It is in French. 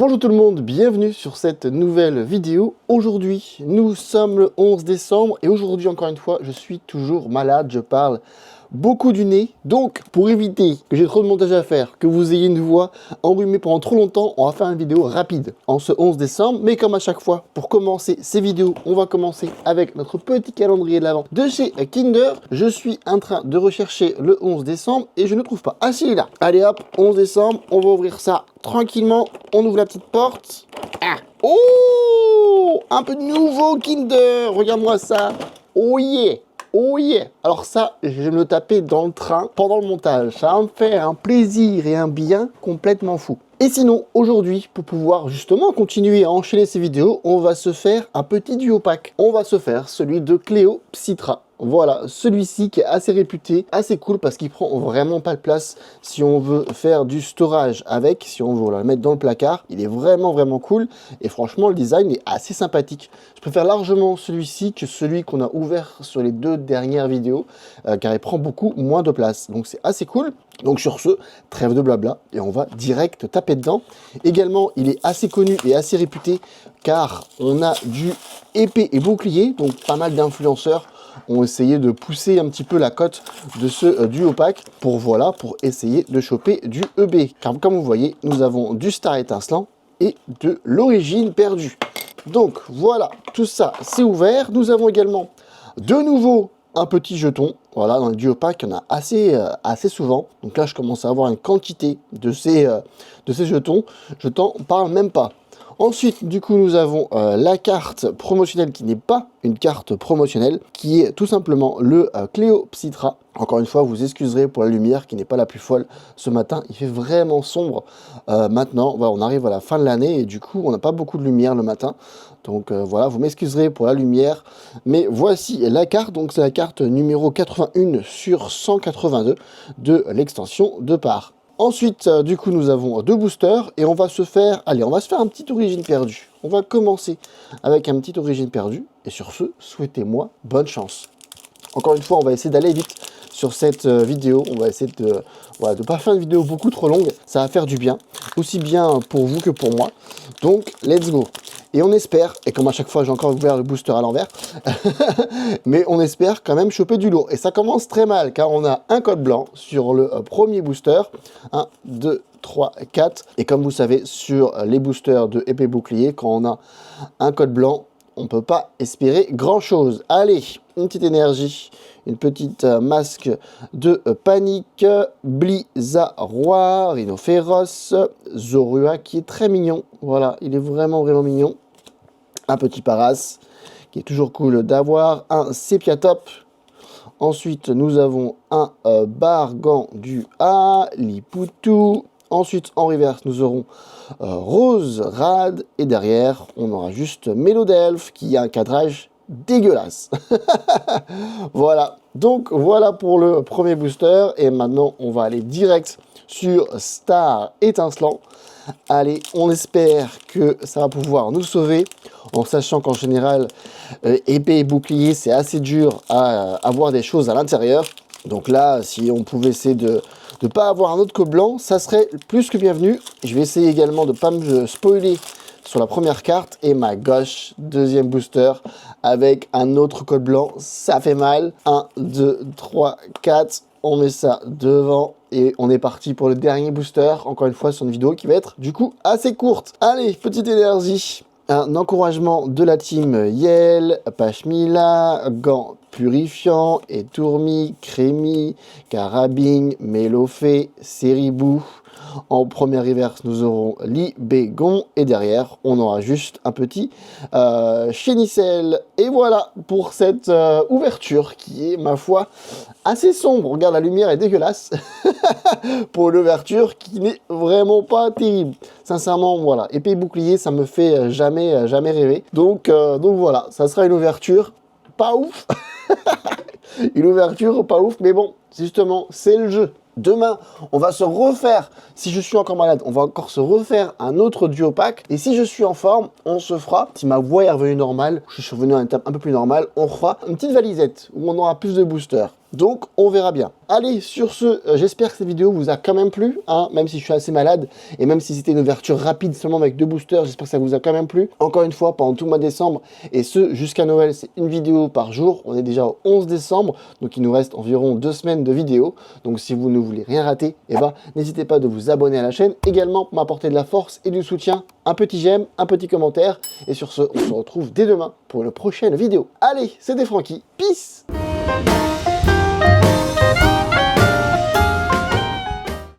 Bonjour tout le monde, bienvenue sur cette nouvelle vidéo. Aujourd'hui, nous sommes le 11 décembre et aujourd'hui, encore une fois, je suis toujours malade, je parle beaucoup du nez. Donc, pour éviter que j'ai trop de montage à faire, que vous ayez une voix enrhumée pendant trop longtemps, on va faire une vidéo rapide en ce 11 décembre. Mais comme à chaque fois, pour commencer ces vidéos, on va commencer avec notre petit calendrier de l'Avent de chez Kinder. Je suis en train de rechercher le 11 décembre et je ne trouve pas. Ah si, il est là. Allez hop, 11 décembre, on va ouvrir ça tranquillement. On ouvre la petite porte. Ah. Oh, un peu de nouveau Kinder. Regarde-moi ça. Oh yeah. Oh yeah! Alors ça, je vais me le taper dans le train pendant le montage. Ça va me faire un plaisir et un bien complètement fou. Et sinon, aujourd'hui, pour pouvoir justement continuer à enchaîner ces vidéos, on va se faire un petit duo pack. On va se faire celui de Cléo Psytra. Voilà, celui-ci qui est assez réputé, assez cool parce qu'il prend vraiment pas de place si on veut faire du storage avec, si on veut la mettre dans le placard. Il est vraiment cool et franchement le design est assez sympathique. Je préfère largement celui-ci que celui qu'on a ouvert sur les deux dernières vidéos car il prend beaucoup moins de place. Donc c'est assez cool. Donc sur ce, trêve de blabla et on va direct taper dedans. Également, il est assez connu et assez réputé car on a du épée et bouclier, donc pas mal d'influenceurs ont essayé de pousser un petit peu la cote de ce duo pack pour essayer de choper du EB. Car comme vous voyez, nous avons du Star étincelant et de l'origine perdue. Donc voilà, tout ça c'est ouvert. Nous avons également de nouveau un petit jeton. Voilà, dans le duo pack, il y en a assez souvent. Donc là, je commence à avoir une quantité de ces jetons. Je t'en parle même pas. Ensuite, du coup, nous avons la carte promotionnelle qui n'est pas une carte promotionnelle, qui est tout simplement le Cléo Psytra. Encore une fois, vous excuserez pour la lumière qui n'est pas la plus folle ce matin. Il fait vraiment sombre maintenant. Voilà, on arrive à la fin de l'année et du coup, on n'a pas beaucoup de lumière le matin. Donc voilà, vous m'excuserez pour la lumière. Mais voici la carte. Donc c'est la carte numéro 81 sur 182 de l'extension de part. Ensuite, du coup, nous avons deux boosters et on va se faire, allez, on va se faire un petit origine perdue. On va commencer avec un petit origine perdue et sur ce, souhaitez-moi bonne chance. Encore une fois, on va essayer d'aller vite sur cette vidéo. On va essayer de ne pas faire une vidéo beaucoup trop longue. Ça va faire du bien, aussi bien pour vous que pour moi. Donc, let's go. Et on espère, et comme à chaque fois j'ai encore ouvert le booster à l'envers, mais on espère quand même choper du lourd. Et ça commence très mal, car on a un code blanc sur le premier booster. 1, 2, 3, 4. Et comme vous savez, sur les boosters de épée bouclier, quand on a un code blanc, on ne peut pas espérer grand chose. Allez, une petite énergie, une petite masque de panique, Blizzard, Rhino Féroce, Zorua qui est très mignon. Voilà, il est vraiment mignon. Un petit Paras qui est toujours cool d'avoir, un Sepiatop. Ensuite, nous avons un Bargan du A, Liputu. Ensuite, en reverse, nous aurons Rose, Rad. Et derrière, on aura juste Mélodelph qui a un cadrage dégueulasse. Voilà. Donc, voilà pour le premier booster. Et maintenant, on va aller direct sur Star étincelant. Allez, on espère que ça va pouvoir nous sauver, en sachant qu'en général, épée et bouclier, c'est assez dur à avoir des choses à l'intérieur. Donc là, si on pouvait essayer de ne pas avoir un autre code blanc, ça serait plus que bienvenu. Je vais essayer également de ne pas me spoiler sur la première carte. Et ma gauche, deuxième booster, avec un autre code blanc, ça fait mal. 1, 2, 3, 4, on met ça devant. Et on est parti pour le dernier booster, encore une fois sur une vidéo qui va être du coup assez courte. Allez, petite énergie. Un encouragement de la team Yel, Pashmila, Gant Purifiant, Etourmi, Crémi, Carabine, Mélofé, Seribou. En première reverse, nous aurons Libégon et derrière, on aura juste un petit Chénicel. Et voilà pour cette ouverture qui est, ma foi, assez sombre. Regarde, la lumière est dégueulasse pour l'ouverture qui n'est vraiment pas terrible. Sincèrement, voilà, épée et bouclier, ça me fait jamais rêver. Donc voilà, ça sera une ouverture pas ouf. Une ouverture pas ouf, mais bon, justement, c'est le jeu. Demain, on va se refaire, si je suis encore malade, on va encore se refaire un autre duo pack. Et si je suis en forme, on se fera, si ma voix est revenue normale, je suis revenu à un peu plus normal, on fera une petite valisette où on aura plus de boosters. Donc, on verra bien. Allez, sur ce, j'espère que cette vidéo vous a quand même plu, hein, même si je suis assez malade, et même si c'était une ouverture rapide seulement avec 2 boosters, j'espère que ça vous a quand même plu. Encore une fois, pendant tout le mois de décembre, et ce, jusqu'à Noël, c'est une vidéo par jour. On est déjà au 11 décembre, donc il nous reste environ 2 semaines de vidéos. Donc si vous ne voulez rien rater, eh ben, n'hésitez pas de vous abonner à la chaîne. Également, pour m'apporter de la force et du soutien, un petit j'aime, un petit commentaire. Et sur ce, on se retrouve dès demain pour une prochaine vidéo. Allez, c'était Francky, peace!